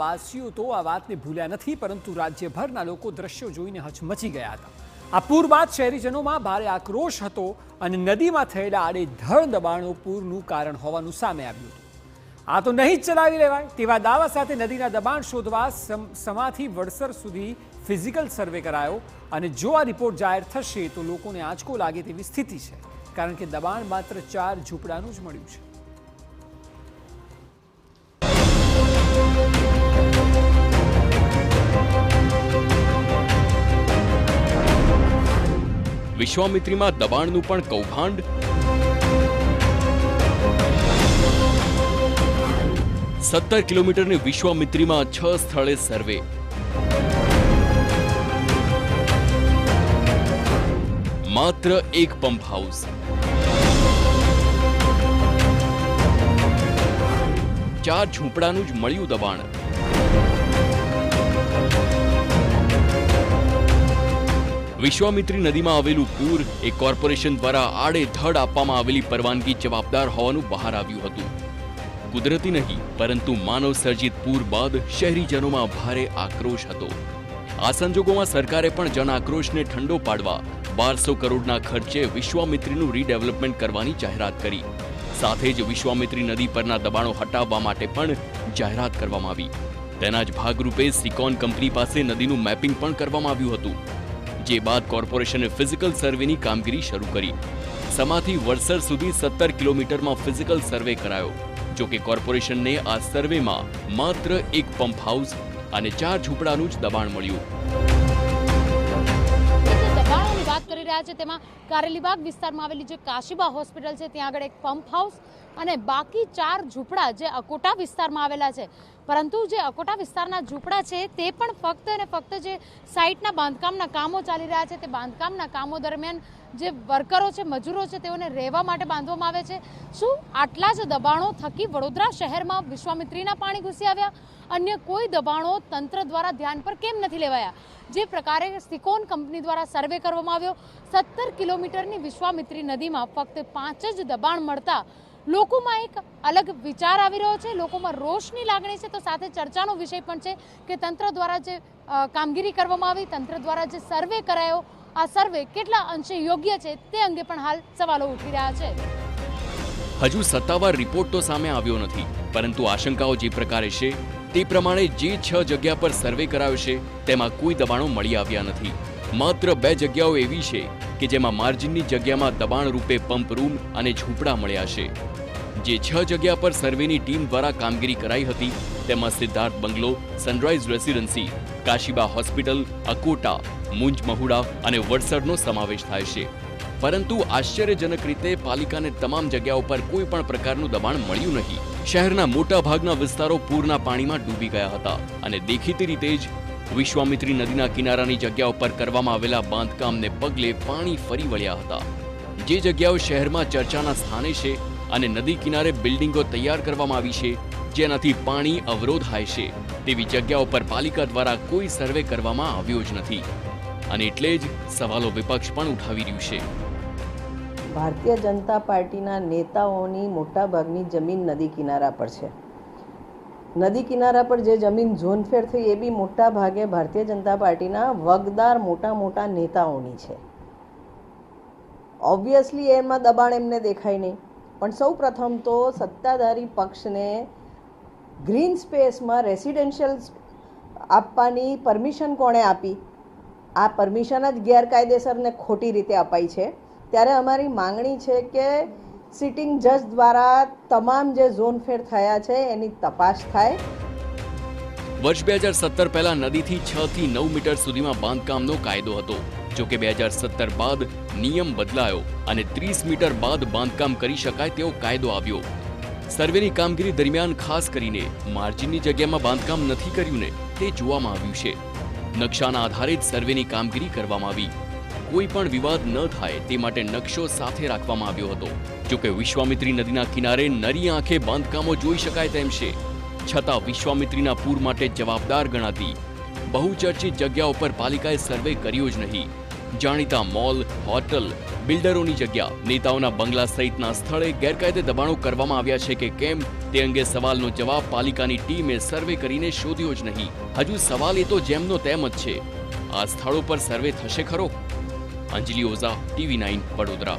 વાસીઓ તો આ વાતને ભૂલ્યા નથી, પરંતુ રાજ્યભરના લોકો દ્રશ્યો જોઈને હચમચી ગયા હતા. આ પૂર બાદ શહેરીજનોમાં ભારે આક્રોશ હતો અને નદીમાં થયેલા આડેધડ દબાણો પૂરનું કારણ હોવાનું સામે આવ્યું હતું. આ તો નહીં જ ચલાવી લેવાય તેવા દાવા સાથે નદીના દબાણ શોધવા સમાથી વડસર સુધી ફિઝિકલ સર્વે કરાયો અને જો આ રિપોર્ટ જાહેર થશે તો લોકોને આંચકો લાગે તેવી સ્થિતિ છે, કારણ કે દબાણ માત્ર 4 ઝૂંપડાનું જ મળ્યું છે. વિશ્વામિત્રીમાં દબાણનું પણ કૌભાંડ. સત્તર કિલોમીટરની વિશ્વામિત્રીમાં 6 સ્થળે સર્વે. માત્ર એક પંપ હાઉસ. 4 ઝૂંપડાનું જ મળ્યું દબાણ. વિશ્વામિત્રી નદીમાં આવેલું પૂર એ કોર્પોરેશન દ્વારા આડેધડ આપવામાં આવેલી પરવાનગી જવાબદાર હોવાનું બહાર આવ્યું હતું. કુદરતી નહીં પરંતુ માનવ સર્જિત પૂર બાદ શહેરીજનોમાં ભારે આક્રોશ હતો. આ સંજોગોમાં સરકારે પણ જન આક્રોશને ઠંડો પાડવા 1200 કરોડના ખર્ચે વિશ્વામિત્રીનું રીડેવલપમેન્ટ કરવાની જાહેરાત કરી. સાથે જ વિશ્વામિત્રી નદી પરના દબાણો હટાવવા માટે પણ જાહેરાત કરવામાં આવી. તેના જ ભાગરૂપે સિકોન કંપની પાસે નદીનું મેપિંગ પણ કરવામાં આવ્યું હતું. જે બાદ કોર્પોરેશને ફિઝિકલ સર્વેની કામગીરી શરૂ કરી. સમાથી વડસર સુધી 17 કિલોમીટરમાં ફિઝિકલ સર્વે કરાયો. જો કે કોર્પોરેશનને આ સર્વેમાં માત્ર એક પંપ હાઉસ અને 4 ઝૂંપડાનું જ દબાણ મળ્યું. દબાણોની વાત કરી રહ્યા છે તેમાં કારેલીબાગ વિસ્તારમાં આવેલી જે કાશીબા હોસ્પિટલ છે ત્યાં આગળ એક પંપ હાઉસ અને બાકી 4 ઝૂંપડા જે અકોટા વિસ્તારમાં આવેલા છે. પરંતુ જે અકોટા વિસ્તારના ઝૂંપડા છે તે પણ ફક્ત અને ફક્ત જે સાઇટના બાંધકામના કામો ચાલી રહ્યા છે તે બાંધકામના કામો દરમિયાન જે વર્કરો છે, મજૂરો છે, તેઓને રહેવા માટે બાંધવામાં આવે છે. શું આટલા જ દબાણો થકી વડોદરા શહેરમાં વિશ્વામિત્રીના પાણી ઘૂસી આવ્યા? અન્ય કોઈ દબાણો તંત્ર દ્વારા ધ્યાન પર કેમ નથી લેવાયા? જે પ્રકારે સિકોન કંપની દ્વારા સર્વે કરવામાં આવ્યો, 17 કિલોમીટરની વિશ્વામિત્રી નદીમાં ફક્ત 5 જ દબાણ મળતા લોકોમાં એક અલગ વિચાર આવી રહ્યો છે, લોકોમાં રોષની લાગણી છે. તો સાથે ચર્ચાનો વિષય પણ છે કે તંત્ર દ્વારા જે કામગીરી કરવામાં આવી, તંત્ર દ્વારા જે સર્વે કરાયો, આ સર્વે કેટલા અંશે યોગ્ય છે તે અંગે પણ હાલ સવાલો ઉઠી રહ્યા છે. હજુ સત્તાવાર રિપોર્ટ તો સામે આવ્યો નથી, પરંતુ આશંકાઓ જે પ્રકારે છે તે પ્રમાણે જે 6 જગ્યા પર સર્વે કરાયો છે તેમાં કોઈ દબાણો મળી આવ્યા નથી. માત્ર 2 જગ્યાઓ એવી છે કે જેમાં માર્જિનની જગ્યામાં દબાણ રૂપે પંપ રૂમ અને ઝૂંપડા મળ્યા છે. જે 6 જગ્યા પર સર્વેની ટીમ દ્વારા કામગીરી કરાઈ હતી તેમાં Siddharth bungalow, sunrise residency, Kashiba hospital, Akota, Munj Mahuda અને વડસરનો સમાવેશ થાય છે. પરંતુ આશ્ચર્યજનક રીતે પાલિકાને તમામ જગ્યાઓ પર કોઈ પણ પ્રકારનું દબાણ મળ્યું નહીં. શહેરના મોટા ભાગના વિસ્તારો પૂરના પાણીમાં ડૂબી ગયા હતા અને દેખીતી રીતે જ વિશ્વામિત્રી નદીના કિનારાની જગ્યાઓ પર કરવામાં આવેલા બાંધકામને પગલે પાણી ફરી વળ્યા હતા. જે જગ્યાઓ શહેરમાં ચર્ચાના સ્થાને છે અને નદી કિનારે બિલ્ડિંગો તૈયાર કરવામાં આવી છે જેનાથી પાણી અવરોધાય છે તેવી જગ્યાઓ પર પાલિકા દ્વારા કોઈ સર્વે કરવામાં આવ્યો જ નથી. અને એટલે જ સવાલો વિપક્ષ પણ ઉઠાવી રહ્યું છે. ભારતીય જનતા પાર્ટીના નેતાઓની મોટાભાગની જમીન નદી કિનારા પર છે. નદી કિનારા પર જે જમીન ઝોનફેર થઈ એ બી મોટા ભાગે ભારતીય જનતા પાર્ટીના વગદાર મોટા નેતાઓની છે. ઓબ્વિયસલી એમાં દબાણ એમને દેખાય નહીં, પણ સૌ પ્રથમ તો સત્તાધારી પક્ષને ગ્રીન સ્પેસમાં રેસિડેન્શિયલ આપવાની પરમિશન કોણે આપી? આ પરમિશન જ ગેરકાયદેસર ને ખોટી રીતે અપાઈ છે. ત્યારે અમારી માંગણી છે કે સિટિંગ જજ દ્વારા તમામ જે ઝોન ફેર થયા છે એની તપાસ થાય. વર્ષ 2017 પહેલા નદીથી 6 થી 9 મીટર સુધીમાં બાંધકામનો કાયદો હતો. જો કે 2017 બાદ નિયમ બદલાયો અને 30 મીટર બાદ બાંધકામ કરી શકાય તેવો કાયદો આવ્યો. સર્વેની કામગીરી દરમિયાન ખાસ કરીને માર્જિનની જગ્યામાં બાંધકામ નથી કર્યું ને તે જોવામાં આવ્યું છે. નકશાના આધારે જ સર્વેની કામગીરી કરવામાં આવી. કોઈ પણ વિવાદ ન થાય તે માટે નકશો સાથે રાખવામાં આવ્યો હતો. જોકે વિશ્વામિત્રી નદીના કિનારે નરી આંખે બાંધકામો જોઈ શકાય તેમ છે, છતાં વિશ્વામિત્રીના પૂર માટે જવાબદાર ગણાતી બહુચર્ચિત જગ્યાઓ પર પાલિકાએ સર્વે કર્યો જ નહીં. જાણીતા મોલ, હોટલ, બિલ્ડરોની જગ્યા, નેતાઓના બંગલા સહિતના સ્થળે ગેરકાયદે દબાણો કરવામાં આવ્યા છે કે કેમ તે અંગે સવાલનો જવાબ પાલિકાની ટીમે સર્વે કરીને શોધ્યો જ નહીં. હજુ સવાલ એ તો જેમનો તેમ જ છે. આ સ્થળો પર સર્વે થશે ખરો? અંજલિ ઓઝા, TV9 વડોદરા.